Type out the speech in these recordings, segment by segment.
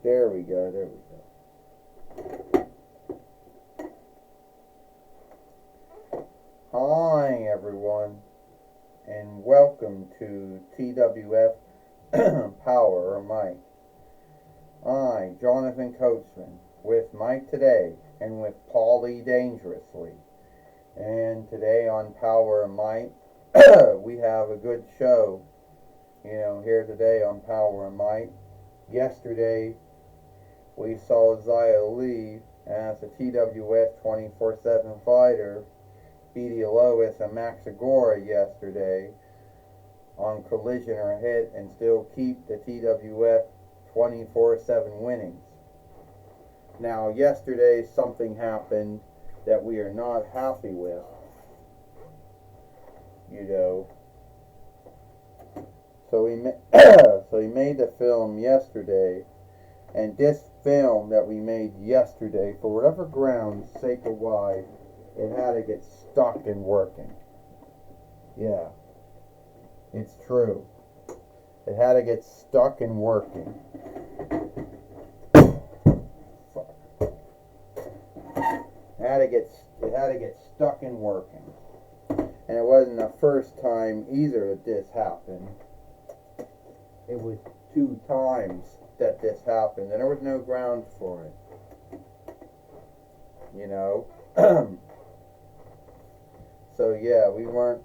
There we go, there we go. Hi everyone, and welcome to TWF Powerrr Mike. I, Jonathan Coachman, with Mike today, and with Paulie Dangerously. And today on Powerrr Mike, we have a good show, here today on Powerrr Mike. Yesterday, we saw Zia Lee as a TWF 24/7 fighter beat Lois and Max Agora yesterday on Collision or Hit and still keep the TWF 24/7 winnings. Now, yesterday something happened that we are not happy with. So we made the film yesterday, and this film that we made yesterday, for whatever grounds, sake of why, it had to get stuck in working. Yeah, it's true. It had to get stuck in working. It had to get stuck in working. And it wasn't the first time either that this happened. It was 2 times that this happened, and there was no ground for it. So yeah, we were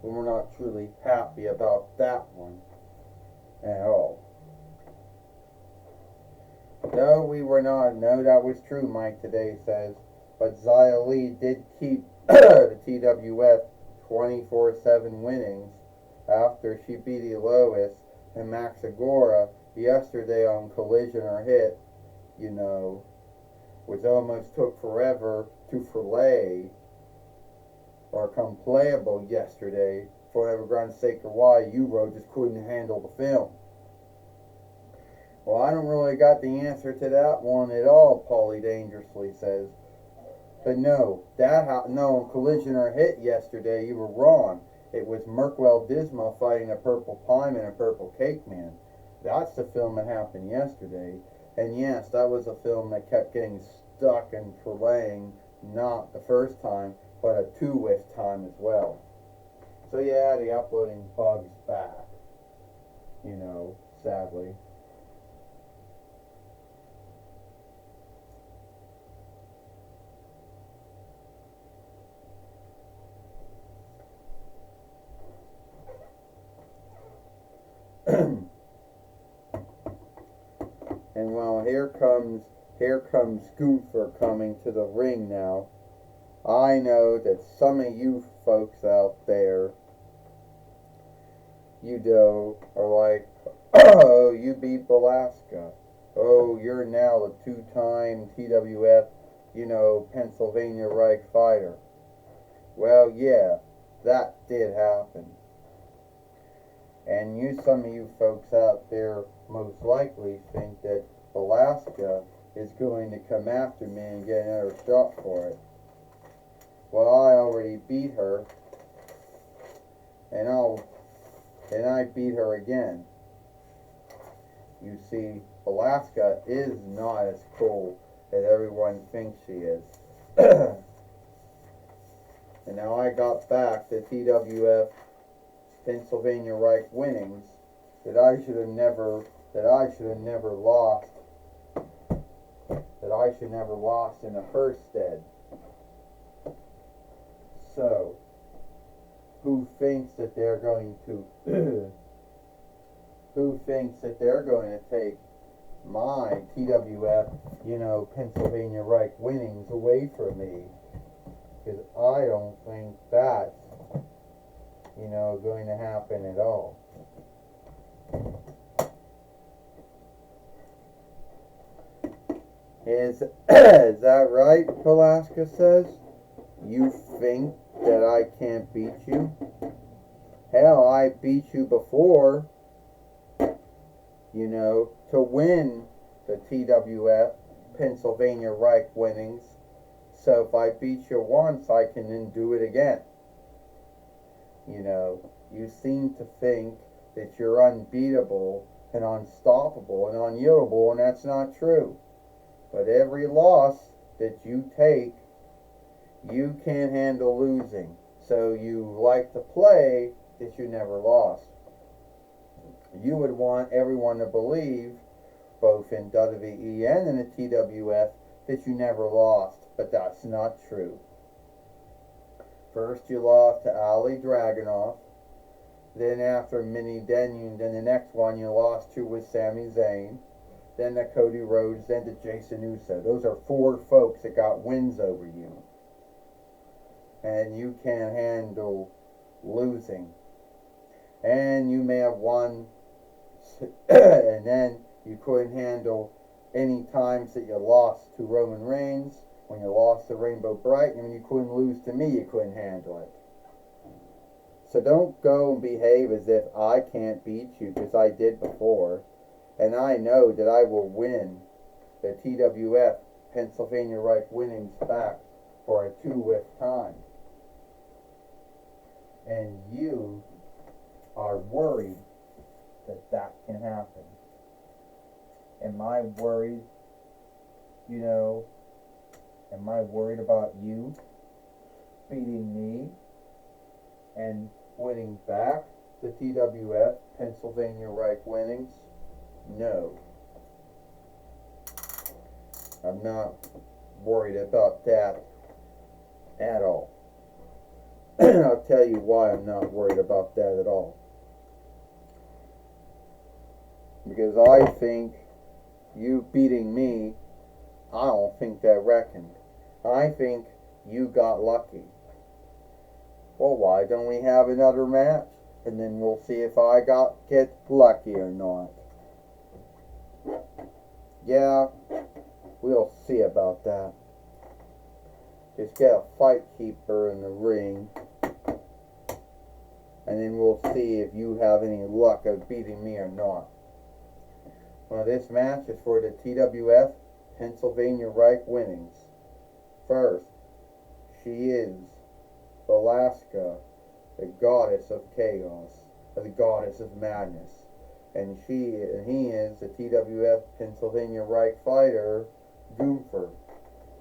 not truly happy about that one at all. No, we were not. No, that was true, Mike today says. But Zia Lee did keep the TWF 24/7 winnings after she beat Lois and Max Agora yesterday on Collision or Hit, which almost took forever to fillet or come playable yesterday for whatever ground's sake or why Euro just couldn't handle the film. Well, I don't really got the answer to that one at all, Paulie Dangerously says. But no, on Collision or Hit yesterday, you were wrong. It was Merkwell Disma fighting a Purple Pime and a Purple Cake Man. That's the film that happened yesterday. And yes, that was a film that kept getting stuck and filleting, not the first time, but a 2-with time as well. So yeah, the uploading bug's back, sadly. And well, here comes Goonfer coming to the ring now. I know that some of you folks out there, are like, oh, you beat Belasca. Oh, you're now a 2-time TWF, Pennsylvania Reich fighter. Well, yeah, that did happen. And some of you folks out there most likely think that Alaska is going to come after me and get another shot for it. Well, I already beat her, and I beat her again. You see, Alaska is not as cool as everyone thinks she is. And now I got back the TWF Pennsylvania Reich winnings that I should have never lost in the first stead. So, who thinks that they're going to take my TWF, Pennsylvania Reich winnings away from me? Because I don't think that's going to happen at all. Is that right, Palaska says? You think that I can't beat you? Hell, I beat you before, to win the TWF Pennsylvania Reich winnings. So if I beat you once, I can then do it again. You seem to think that you're unbeatable and unstoppable and unyieldable, and that's not true. But every loss that you take, you can't handle losing. So you like to play that you never lost. You would want everyone to believe, both in WWE and in the TWF, that you never lost. But that's not true. First you lost to Ali Dragunov. Then after then the next one you lost to was Sami Zayn. Then to Cody Rhodes, then to Jason Uso. Those are 4 folks that got wins over you. And you can't handle losing. And you may have won, and then you couldn't handle any times that you lost to Roman Reigns. When you lost to Rainbow Bright, and when you couldn't lose to me, you couldn't handle it. So don't go and behave as if I can't beat you, because I did before. And I know that I will win the TWF Pennsylvania Reich winnings back for a 2-week time. And you are worried that that can happen. Am I worried, am I worried about you beating me and winning back the TWF Pennsylvania Reich winnings? No. I'm not worried about that at all. I'll tell you why I'm not worried about that at all. Because I think you beating me, I don't think that reckoned. I think you got lucky. Well, why don't we have another match? And then we'll see if I get lucky or not. Yeah, we'll see about that. Just get a fight keeper in the ring. And then we'll see if you have any luck of beating me or not. Well, this match is for the TWF Pennsylvania Reich winnings. First, she is Alaska, the goddess of chaos, the goddess of madness. And he is the TWF Pennsylvania Reich fighter, Gunther.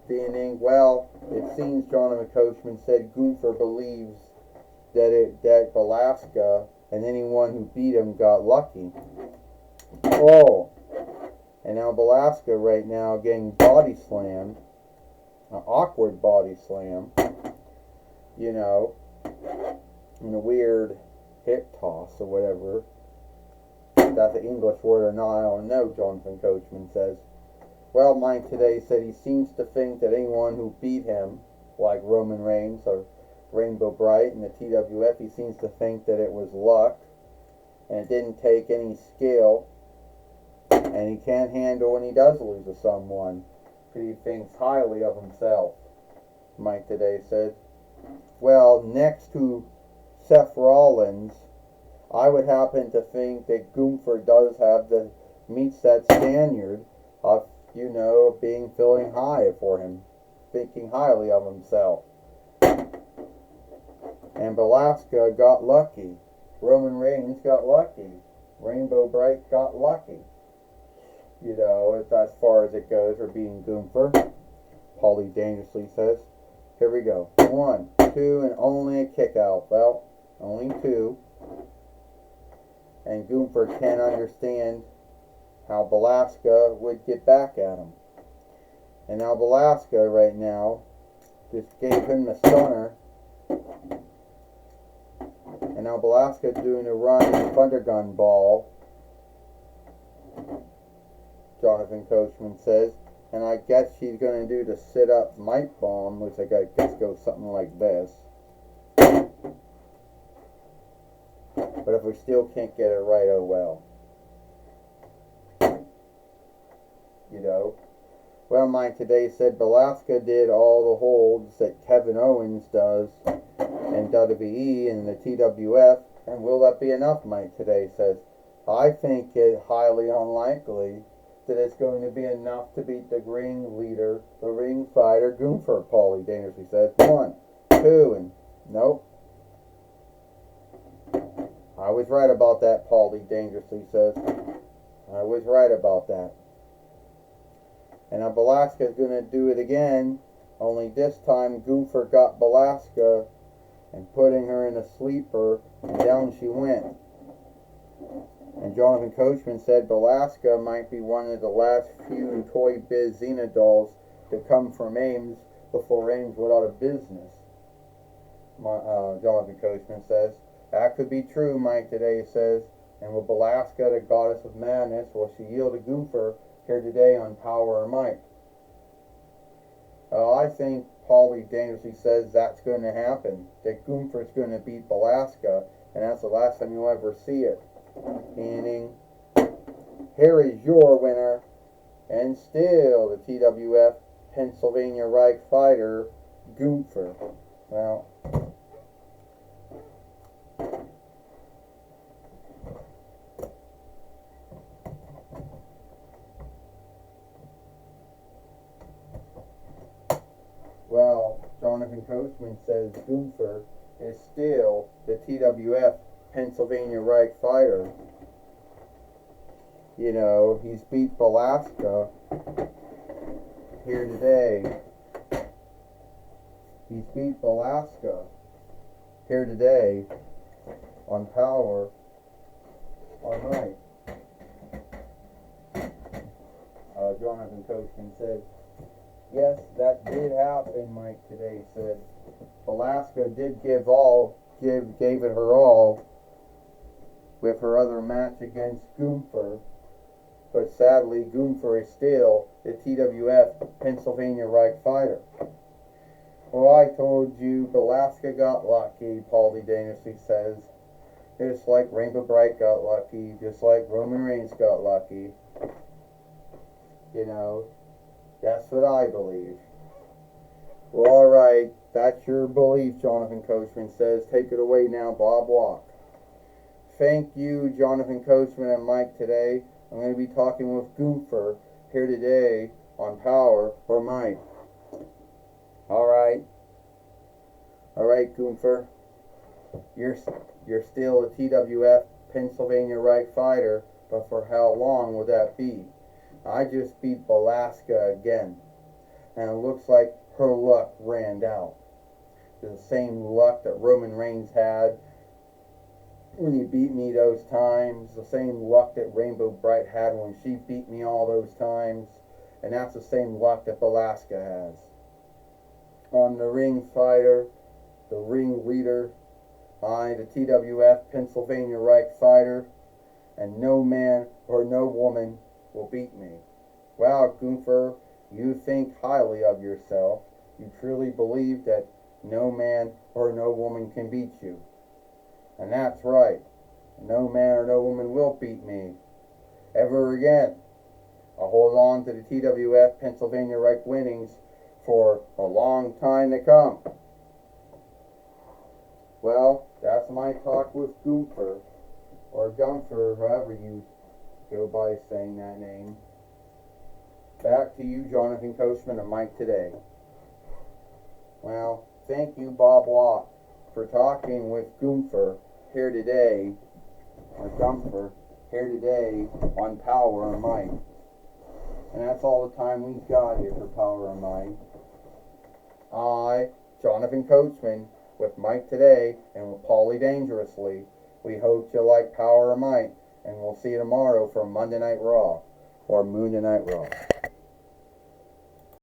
Well, it seems Jonathan Coachman said Gunther believes that Alaska and anyone who beat him got lucky. Oh, and now Alaska right now getting body slammed, an awkward body slam, in a weird hip toss or whatever. If that's an English word or not, I don't know, Jonathan Coachman says. Well, Mike today said he seems to think that anyone who beat him, like Roman Reigns or Rainbow Bright in the TWF, he seems to think that it was luck, and it didn't take any skill, and he can't handle when he does lose to someone, because he thinks highly of himself, Mike today said. Well, next to Seth Rollins, I would happen to think that Gunther does have meets that standard of, feeling high for him, thinking highly of himself. And Alaska got lucky. Roman Reigns got lucky. Rainbow Bright got lucky. As far as it goes for beating Gunther. Paulie dangerously says. Here we go. 1, 2, and only a kick out. Well, only 2. And Gunther can't understand how Alaska would get back at him. And now Alaska right now just gave him the stunner. And now Alaska doing a run thunder gun ball, Jonathan Coachman says. And I guess she's going to do the sit-up mic bomb, which I guess goes something like this. But if we still can't get it right, oh well. Well, Mike today said Alaska did all the holds that Kevin Owens does in WWE and the TWF, and will that be enough, Mike today says. I think it highly unlikely that it's going to be enough to beat the ring leader, the ring fighter, Gunther, Paulie dangerously says. 1, 2, and nope. I was right about that, Paulie dangerously says. was right about that. And now Belasca's going to do it again, only this time Gunther got Belasca and putting her in a sleeper, and down she went. And Jonathan Coachman said Belasca might be one of the last few Toy Biz Xena dolls to come from Ames before Ames went out of business. Jonathan Coachman says. That could be true, Mike today says. And will Belasca, the goddess of madness, will she yield to Gunther here today on Powerrr Mike? I think Paulie dangerously says that's going to happen. That Gunther's going to beat Belasca, and that's the last time you'll ever see it. Meaning, here is your winner, and still the TWF Pennsylvania Reich fighter, Gunther. Well, Jonathan Coachman says Gunther is still the TWF Pennsylvania Reich fighter. You know, he's beat Belasca here today. He's beat Belasca here today on Powerrr on night. Jonathan Coachman said, yes, that did happen, Mike today said. Belasca did gave it her all with her other match against Gunther, but sadly Gunther is still the TWF Pennsylvania Reich fighter. Well, I told you Belasca got lucky, Paulie dangerously says. Just like Rainbow Bright got lucky, just like Roman Reigns got lucky. You know, that's what I believe. Well, alright, that's your belief, Jonathan Coachman says. Take it away now, Bob Walk. Thank you, Jonathan Coachman and Mike today. I'm going to be talking with Gunther here today on Powerrr Mike. Alright. Alright, Gunther. You're still a TWF Pennsylvania Reich fighter, but for how long will that be? I just beat Belasca again, and it looks like her luck ran out. The same luck that Roman Reigns had when he beat me those times, the same luck that Rainbow Bright had when she beat me all those times, and that's the same luck that Belasca has. I'm the ring fighter, the ring leader, the TWF Pennsylvania Reich fighter, and no man or no woman will beat me. Wow, Gunther, you think highly of yourself. You truly believe that no man or no woman can beat you. And that's right. No man or no woman will beat me ever again. I'll hold on to the TWF Pennsylvania Reich winnings for a long time to come. Well, that's my talk with Gunther, or Gunther, however you go by saying that name. Back to you, Jonathan Coachman and Mike today. Well, thank you, Bob Watt, for talking with Gunther here today, or Gunther here today on Powerrr Mike. And that's all the time we've got here for Powerrr Mike. I, Jonathan Coachman, with Mike today and with Paulie Dangerously. We hope you like Powerrr Mike, and we'll see you tomorrow for Monday Night Raw, or Monday Night Raw.